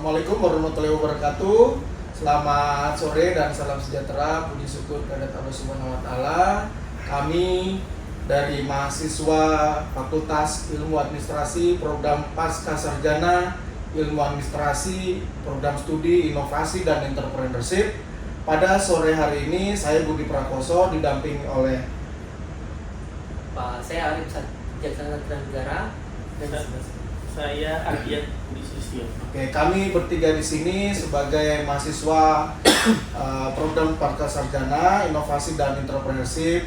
Assalamualaikum warahmatullahi wabarakatuh. Selamat sore dan salam sejahtera, puji syukur kepada Allah Subhanahu wa taala. Kami dari mahasiswa Fakultas Ilmu Administrasi Program Pasca Sarjana Ilmu Administrasi Program Studi Inovasi dan Entrepreneurship. Pada sore hari ini saya Budi Prakoso didampingi oleh saya Arif Jaksana Negara dan saya Ardian Budi Sustio. Oke, kami bertiga di sini sebagai mahasiswa program Pasca Sarjana Inovasi dan Entrepreneurship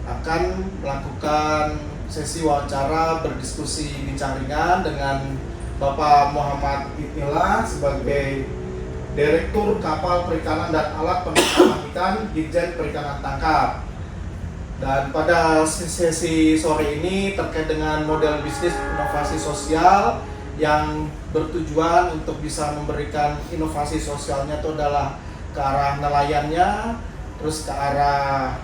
akan melakukan sesi wawancara berdiskusi bincang ringan dengan Bapak Muhammad Itnillah sebagai Direktur Kapal Perikanan dan Alat Penangkapan Ikan Ditjen Perikanan Tangkap. Dan pada sesi sore ini terkait dengan model bisnis inovasi sosial yang bertujuan untuk bisa memberikan inovasi sosialnya itu adalah ke arah nelayannya, terus ke arah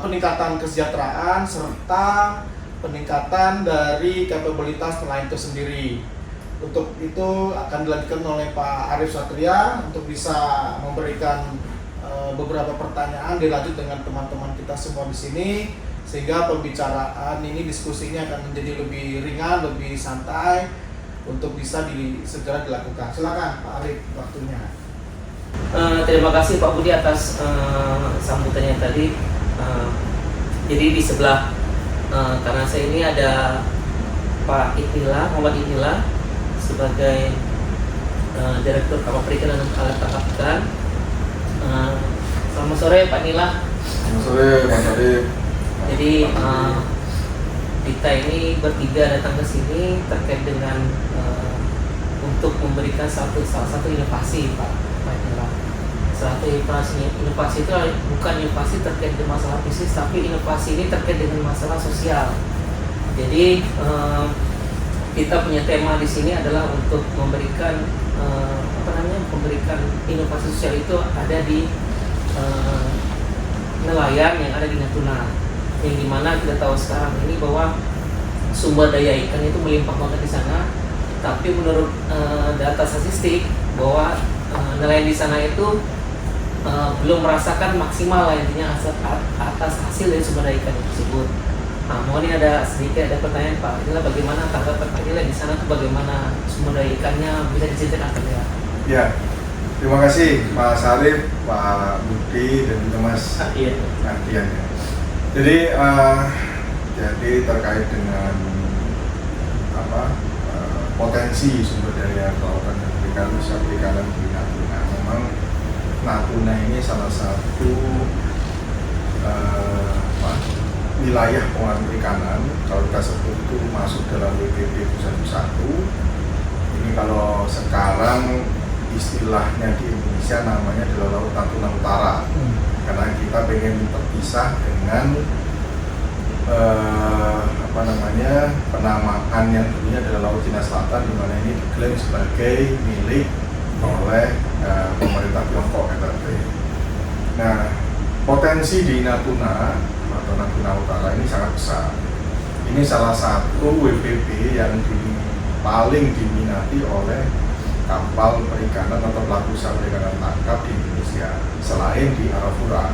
peningkatan kesejahteraan serta peningkatan dari kapabilitas nelayan itu sendiri. Untuk itu akan dilanjutkan oleh Pak Arif Satria untuk bisa memberikan beberapa pertanyaan dilanjut dengan teman-teman kita semua di sini sehingga pembicaraan ini diskusinya akan menjadi lebih ringan, lebih santai untuk bisa segera dilakukan. Silakan Pak Arif, waktunya. Terima kasih Pak Budi atas sambutannya tadi. Jadi di sebelah karena saya ini ada Pak Itnillah, Muhammad Itnillah sebagai Direktur Kapal Perikanan dan Alat Tangkap Ikan. Selamat sore Pak Nillah. Selamat sore Mas Arif. Jadi kita ini bertiga datang ke sini terkait dengan untuk memberikan salah satu inovasi Pak Nillah. Satu inovasi itu bukan inovasi terkait dengan masalah bisnis, tapi inovasi ini terkait dengan masalah sosial. Jadi kita punya tema di sini adalah untuk memberikan memberikan inovasi sosial itu ada di nelayan yang ada di Natuna, yang dimana kita tahu sekarang ini bahwa sumber daya ikan itu melimpah banget di sana, tapi menurut data statistik bahwa nelayan di sana itu belum merasakan maksimal intinya atas hasil dari sumber daya ikan tersebut. Nah, mohon ini ada pertanyaan Pak. Inilah bagaimana tanggapan Pak Nillah di sana tuh bagaimana sumber daya ikannya bisa diceritakan ya? Ya, terima kasih Mas Arif, Pak Budi dan juga Mas Ardian. Jadi terkait dengan potensi sumber daya kelautan dan perikanan di Natuna. Memang Natuna ini salah satu wilayah pengolahan perikanan, kalau kita sebut itu masuk dalam WPP 101. Ini kalau sekarang istilahnya di Indonesia namanya adalah Laut Natuna Utara, karena kita pengen terpisah dengan penamaan yang dulunya adalah Laut Cina Selatan, di mana ini diklaim sebagai milik oleh pemerintah Tiongkok. Nah, potensi di Natuna atau Natuna Utara ini sangat besar. Ini salah satu WPP yang paling diminati oleh kapal perikanan atau pelaku usaha perikanan tangkap di Indonesia selain di Arafura.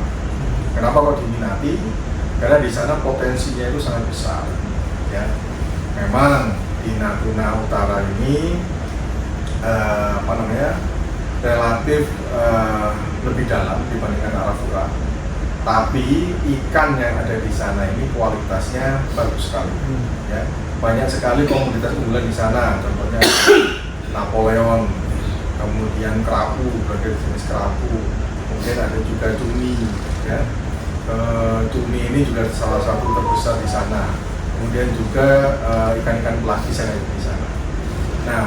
Kenapa kok diminati? Karena di sana potensinya itu sangat besar. Ya, memang di Natuna Utara ini relatif lebih dalam dibandingkan Arafura. Tapi ikan yang ada di sana ini kualitasnya bagus sekali. Ya, banyak sekali komoditas unggulan di sana. Contohnya Napoleon, kemudian kerapu, berbagai jenis kerapu, kemudian ada juga cumi. Ya, cumi ini juga salah satu terbesar di sana. Kemudian juga ikan-ikan pelagis yang ada di sana. Nah,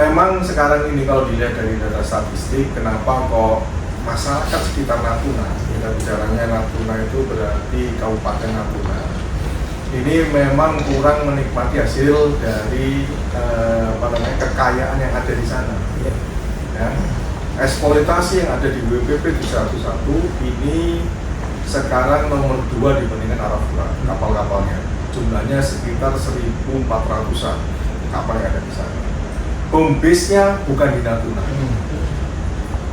memang sekarang ini kalau dilihat dari data statistik, kenapa kok masyarakat sekitar Natuna, kita bicaranya Natuna itu berarti Kabupaten Natuna, ini memang kurang menikmati hasil dari kekayaan yang ada di sana. Ya. Eksploitasi yang ada di WPP 101 ini sekarang nomor 2 dibandingkan Arafura, kapal-kapalnya. Jumlahnya sekitar 1.400-an kapal yang ada di sana. home base-nya bukan di Natuna.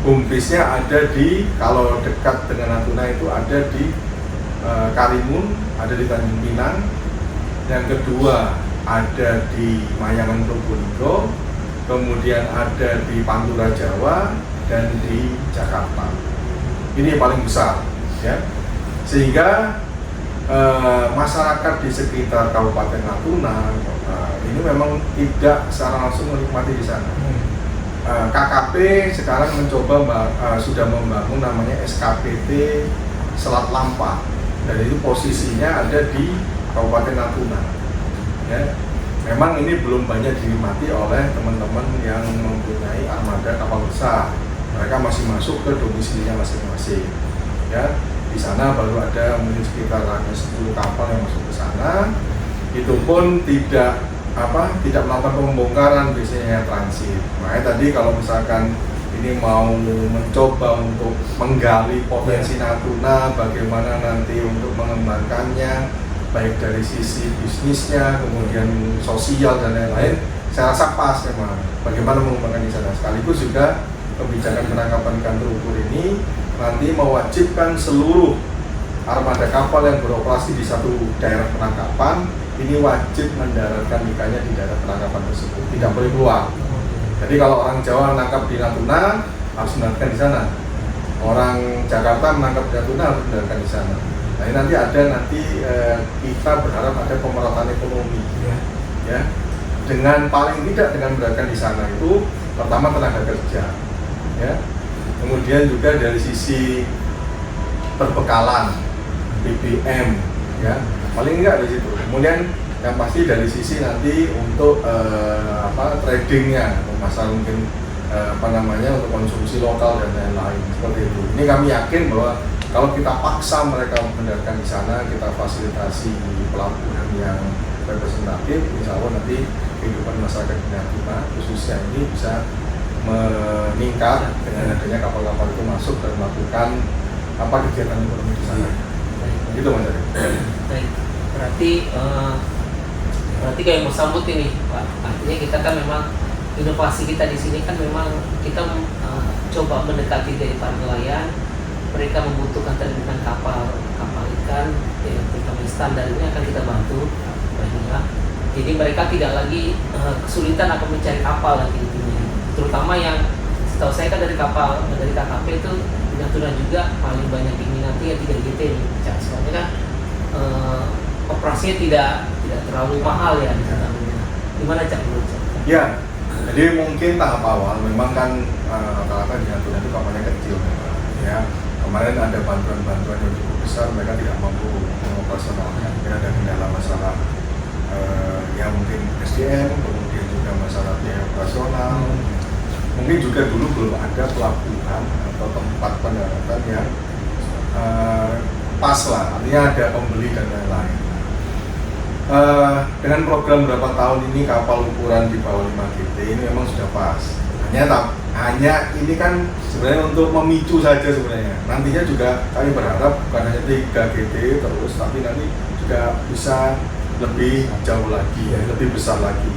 Home base-nya ada di, kalau dekat dengan Natuna itu ada di Karimun, ada di Tanjung Pinang. Yang kedua ada di Mayangan Probolinggo, kemudian ada di Pantura Jawa dan di Jakarta. Ini yang paling besar, ya. Sehingga masyarakat di sekitar Kabupaten Natuna ini memang tidak secara langsung menikmati di sana. KKP sekarang mencoba sudah membangun namanya SKPT Selat Lampa, dan itu posisinya ada di Kabupaten Natuna. Ya, memang ini belum banyak dinikmati oleh teman-teman yang mempunyai armada kapal besar. Mereka masih masuk ke domisilinya masing-masing. Ya, di sana baru ada mungkin sekitar 10 kapal yang masuk ke sana. Itu pun tidak melakukan pembongkaran, biasanya transit. Makanya tadi kalau misalkan ini mau mencoba untuk menggali potensi Natuna, bagaimana nanti untuk mengembangkannya, baik dari sisi bisnisnya, kemudian sosial dan lain-lain, saya rasa pas memang bagaimana mengembangkan di sana. Sekaligus juga kebijakan penangkapan ikan terukur ini nanti mewajibkan seluruh armada kapal yang beroperasi di satu daerah penangkapan ini wajib mendaratkan ikannya di daerah penangkapan tersebut, tidak boleh keluar. Jadi kalau orang Jawa menangkap di Natuna harus mendaratkan di sana, orang Jakarta menangkap di Natuna harus mendaratkan di sana. Nah ini nanti kita berharap ada pemerataan ekonomi, ya, dengan paling tidak dengan mendaratkan di sana itu pertama tenaga kerja, ya, kemudian juga dari sisi perbekalan, BBM, ya, paling enggak di situ. Kemudian yang pasti dari sisi nanti untuk tradingnya, masalah mungkin untuk konsumsi lokal dan lain-lain seperti itu. Ini kami yakin bahwa kalau kita paksa mereka mendaratkan di sana, kita fasilitasi pelabuhan yang representatif, insya Allah nanti kehidupan masyarakat di Natuna khususnya ini bisa meningkat dengan adanya kapal-kapal itu masuk dan melakukan kegiatan ekonomi di sana. Gitu Mas Ari. Baik, berarti kayak bersambut ini, Pak. Artinya kita kan memang inovasi kita di sini kan memang kita coba mendekati dari para nelayan. Mereka membutuhkan terminal kapal ikan yang terutama standar ini akan kita bantu banyak. Jadi mereka tidak lagi kesulitan akan mencari kapal lagi intinya. Terutama yang setahu saya kan dari KKP itu di Natuna juga paling banyak diminati ya 3GT ini. Soalnya kan operasinya tidak terlalu mahal ya di sana. Gimana Cak menurut Cak? Ya, jadi mungkin tahap awal memang kan rata-rata di Natuna itu kapalnya kecil memang, ya. Kemarin ada bantuan-bantuan yang cukup besar, mereka tidak mampu mengoperasionalkan. Mungkin ada kendala masalah mungkin SDM, kemudian juga masalah biaya operasional. Mungkin juga dulu belum ada pelabuhan atau tempat pendaratan yang pas lah, artinya ada pembeli dan lain-lain. Dengan program berapa tahun ini kapal ukuran di bawah 5GT ini memang sudah pas. Hanya ini kan sebenarnya untuk memicu saja sebenarnya. Nantinya juga kami berharap bukan hanya 3GT terus, tapi nanti juga bisa lebih jauh lagi, ya, lebih besar lagi.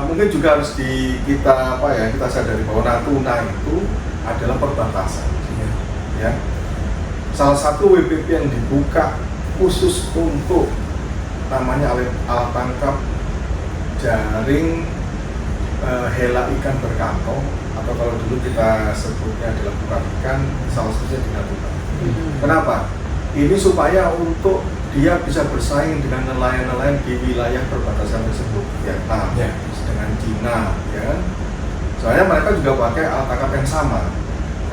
Mungkin juga harus kita sadari bahwa Natuna itu adalah perbatasan, ya. Salah satu WPP yang dibuka khusus untuk namanya alat tangkap jaring hela ikan berkantong, atau kalau dulu kita sebutnya adalah bukan ikan, salah satunya di Natuna. Kenapa? Ini supaya untuk dia bisa bersaing dengan nelayan-nelayan di wilayah perbatasan tersebut, Vietnam, dengan Cina, ya kan? Soalnya mereka juga pakai alat tangkap yang sama.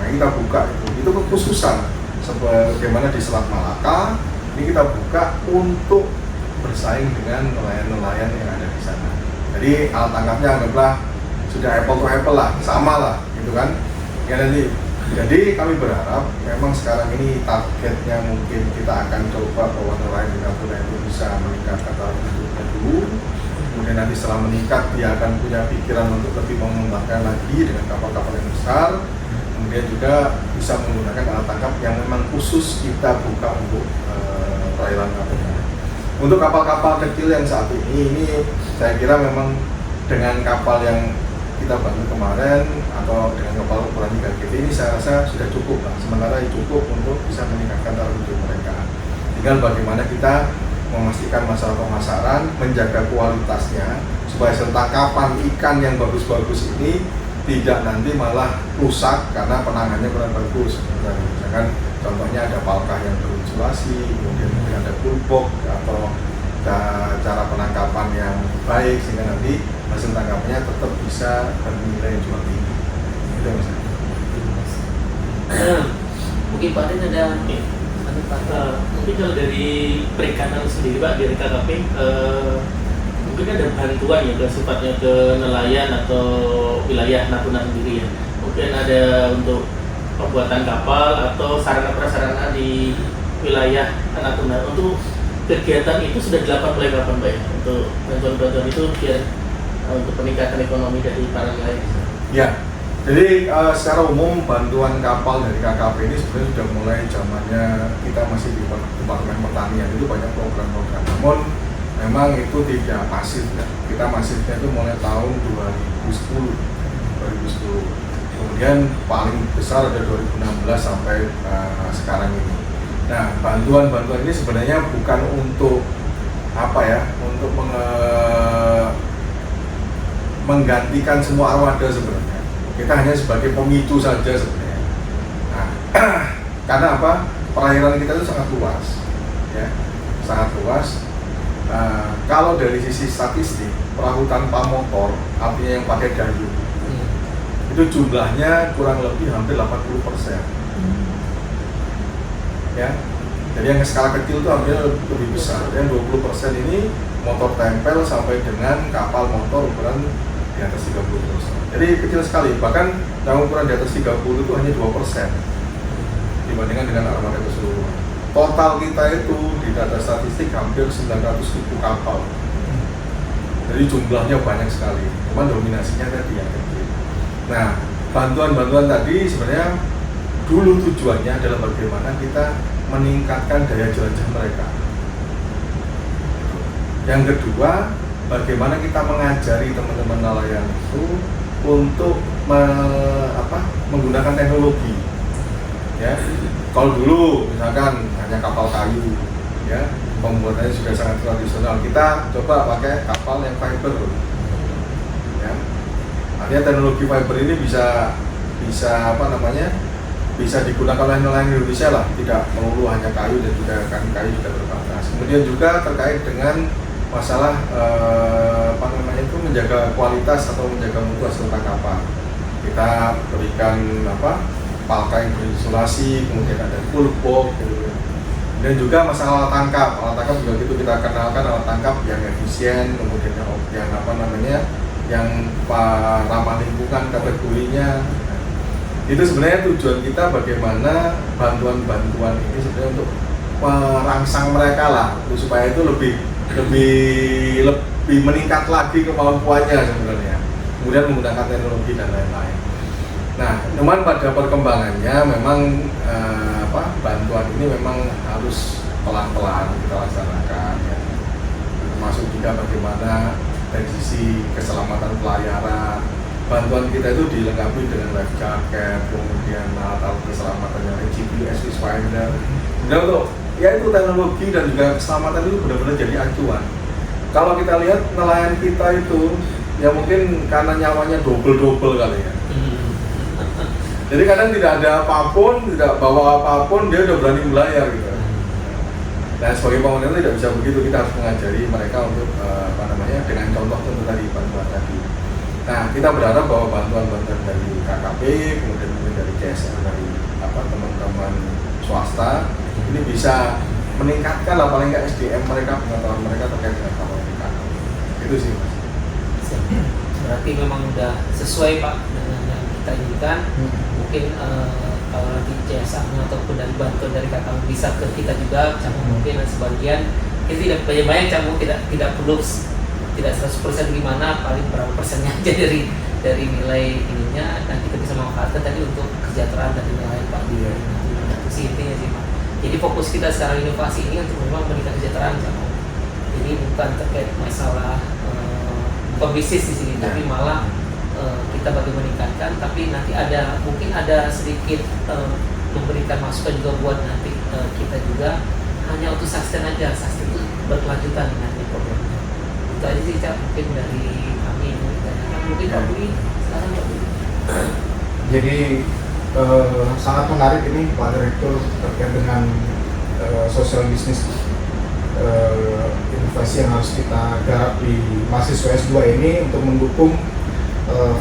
Nah, kita buka itu kekhususan sebagaimana di Selat Malaka, ini kita buka untuk bersaing dengan nelayan-nelayan yang ada di sana. Jadi alat tangkapnya anggaplah sudah apple to apple lah, sama lah, gitu kan? Ya nanti. Jadi kami berharap memang sekarang ini targetnya mungkin kita akan coba bahwa nelayan di Natuna itu bisa meningkatkan taraf hidupnya dulu. Kemudian nanti setelah meningkat dia akan punya pikiran untuk lebih mengembangkan lagi dengan kapal-kapal yang besar. Kemudian juga bisa menggunakan alat tangkap yang memang khusus kita buka untuk perairan Natuna. Untuk kapal-kapal kecil yang saat ini saya kira memang dengan kapal yang kita bantu kemarin atau dengan kapal ukuran 3 GT ini saya rasa sudah cukup lah. Sementara cukup untuk bisa meningkatkan taraf hidup mereka. Tinggal bagaimana kita memastikan masalah pemasaran, menjaga kualitasnya supaya tangkapan ikan yang bagus-bagus ini tidak nanti malah rusak karena penanganannya kurang bagus. Misalkan contohnya ada palkah yang berinsulasi, kemudian ada pulpok atau cara penangkapan yang baik sehingga nanti hasil tangkapannya tetap bisa bernilai jual tinggi. Itu misalnya. Mungkin Pak Den ada Mungkin kalau dari perikanan sendiri Pak, dari KKP mungkin ada bantuan ya ke sifatnya ke nelayan atau wilayah Natuna sendiri ya. Mungkin ada untuk pembuatan kapal atau sarana prasarana di wilayah Natuna. Untuk kegiatan itu sudah dilakukan mulai kapan Pak ya? Untuk bantuan-bantuan itu biar untuk peningkatan ekonomi dari para nelayan. Ya, jadi secara umum bantuan kapal dari KKP ini sebenarnya sudah mulai zamannya kita masih di Departemen Pertanian, itu banyak program-program. Namun memang itu tidak masif ya. Kita masifnya itu mulai tahun 2010. Kemudian paling besar ada 2016 sampai sekarang ini. Nah, bantuan-bantuan ini sebenarnya bukan untuk apa ya, untuk menggantikan semua armada sebenarnya. Kita hanya sebagai pemicu saja sebenarnya. Nah, karena apa? Perairan kita itu sangat luas, ya, sangat luas. Kalau dari sisi statistik, perahu tanpa motor, artinya yang pakai dayung, itu jumlahnya kurang lebih hampir 80%. Ya, jadi yang skala kecil itu hampir lebih besar. Yang 20% ini motor tempel sampai dengan kapal motor ukuran di atas 30%. Jadi kecil sekali, bahkan yang ukuran di atas 30 itu hanya 2% dibandingkan dengan armada keseluruhan. Total kita itu di data statistik hampir 900.000 kapal. Jadi jumlahnya banyak sekali, cuman dominasinya tadi yang kecil. Nah, bantuan-bantuan tadi sebenarnya dulu tujuannya adalah bagaimana kita meningkatkan daya jelajah mereka. Yang kedua, bagaimana kita mengajari teman-teman nelayan itu untuk menggunakan teknologi. Ya, kalau dulu misalkan hanya kapal kayu, ya, pembuatannya sudah sangat tradisional. Kita coba pakai kapal yang fiber. Ya, artinya teknologi fiber ini bisa bisa digunakan oleh nelayan Indonesia lah, tidak melulu hanya kayu dan juga kayu juga terbatas. Kemudian juga terkait dengan masalah itu menjaga kualitas atau menjaga mutu hasil tangkapan. Kita berikan palka yang berinsulasi, kemudian ada full box gitu. Dan juga masalah alat tangkap juga gitu, kita kenalkan alat tangkap yang efisien, kemudian yang ramah lingkungan kategorinya. Itu sebenarnya tujuan kita bagaimana bantuan-bantuan ini sebenarnya untuk merangsang mereka lah, supaya itu lebih meningkat lagi kemampuannya sebenarnya. Kemudian menggunakan teknologi dan lain-lain. Nah, cuman pada perkembangannya memang bantuan ini memang harus pelan-pelan kita laksanakan, ya. Termasuk juga bagaimana dari sisi keselamatan pelayaran. Bantuan kita itu dilengkapi dengan life jacket, kemudian alat-alat keselamatan yang GPS, Finder. Kemudian untuk itu teknologi dan juga keselamatan itu benar-benar jadi acuan. Kalau kita lihat nelayan kita itu, ya mungkin karena nyawanya double kali ya. Jadi kadang tidak ada apapun, tidak bawa apapun, dia udah berani melayar gitu. Dan sebagai pengguna tidak bisa begitu, kita harus mengajari mereka untuk dengan contoh tadi, bantuan tadi. Nah, kita berharap bahwa bantuan-bantuan dari KKP, kemudian dari CSR, dari teman-teman swasta ini bisa meningkatkan lah paling nggak SDM mereka, pengetahuan mereka terkait dengan kapal ikan. Itu sih Mas. Berarti memang udah sesuai Pak dengan yang kita inginkan. Mungkin kalau nanti CSR-nya ataupun dari bantuan dari kakak bisa ke kita juga, mungkin sebagian kita tidak banyak-banyak, tidak perlu tidak 100% gimana, paling berapa persennya aja dari nilai ininya, dan kita bisa memanfaatkan tadi untuk kesejahteraan dari nelayan Pak di itu sih intinya sih Pak. Jadi fokus kita sekarang inovasi ini untuk memang meningkatkan kesejahteraan. Jadi bukan terkait masalah pebisnis di sini, tapi malah kita bagaimana meningkatkan, tapi nanti mungkin ada sedikit memberikan masukan juga buat nanti kita juga hanya untuk sustain aja, sustain itu berkelanjutan dengan programnya. Itu aja sih Cak, mungkin dari kami yang ditanyakan. Mungkin Pak Budi sekarang Pak Budi. Jadi sangat menarik ini Pak Direktur terkait dengan social business inovasi yang harus kita garap di mahasiswa S2 ini untuk mendukung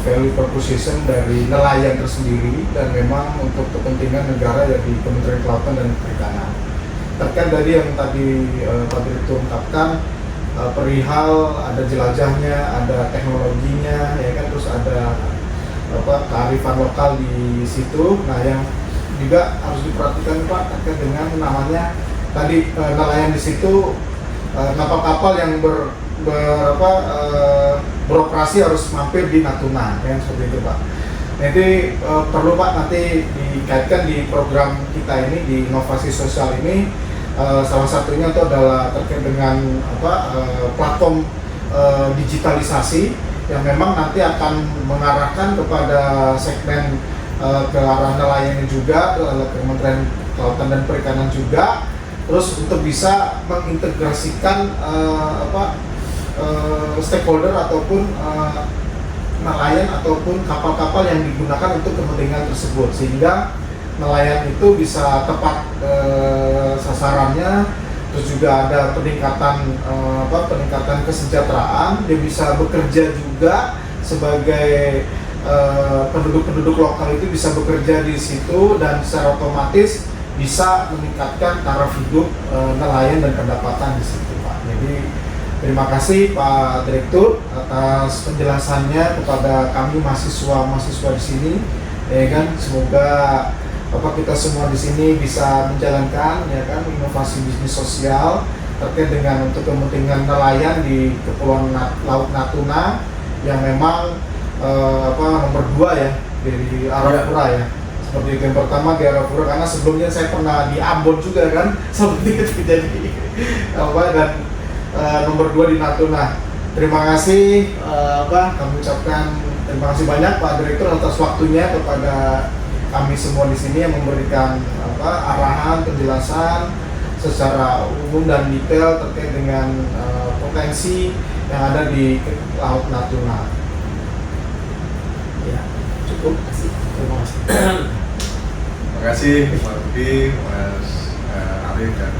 value proposition dari nelayan tersendiri dan memang untuk kepentingan negara ya di Kementerian Kelautan dan Perikanan. Terkait dari yang tadi Pak Direktur ungkapkan perihal ada jelajahnya, ada teknologinya, ya kan, terus ada kearifan lokal di situ. Nah, yang juga harus diperhatikan Pak terkait dengan namanya tadi nelayan di situ, kapal-kapal yang beroperasi harus mampir di Natuna, ya, seperti itu Pak. Nanti perlu Pak nanti dikaitkan di program kita ini di inovasi sosial ini, salah satunya itu adalah terkait dengan platform digitalisasi yang memang nanti akan mengarahkan kepada segmen ke arah nelayan juga, ke Kementerian Kelautan dan Perikanan juga, terus untuk bisa mengintegrasikan stakeholder ataupun nelayan ataupun kapal-kapal yang digunakan untuk kepentingan tersebut, sehingga nelayan itu bisa tepat sasarannya, terus juga ada peningkatan kesejahteraan, dia bisa bekerja juga sebagai penduduk-penduduk lokal itu bisa bekerja di situ dan secara otomatis bisa meningkatkan taraf hidup nelayan dan pendapatan di situ Pak. Jadi terima kasih Pak Direktur atas penjelasannya kepada kami mahasiswa di sini, ya kan. Semoga kita semua di sini bisa menjalankan, ya kan, inovasi bisnis sosial terkait dengan untuk kepentingan nelayan di Kepulauan Laut Natuna yang memang nomor 2 ya di Arafura ya. Seperti itu, yang pertama di Arafura karena sebelumnya saya pernah di Ambon juga kan seperti itu, jadi dan nomor 2 di Natuna. Terima kasih kami ucapkan terima kasih banyak Pak Direktur atas waktunya kepada kami semua di sini yang memberikan arahan, penjelasan secara umum dan detail terkait dengan potensi yang ada di Laut Natuna. Ya, cukup. Terima kasih. Terima kasih Mas Budi, Mas Arif dan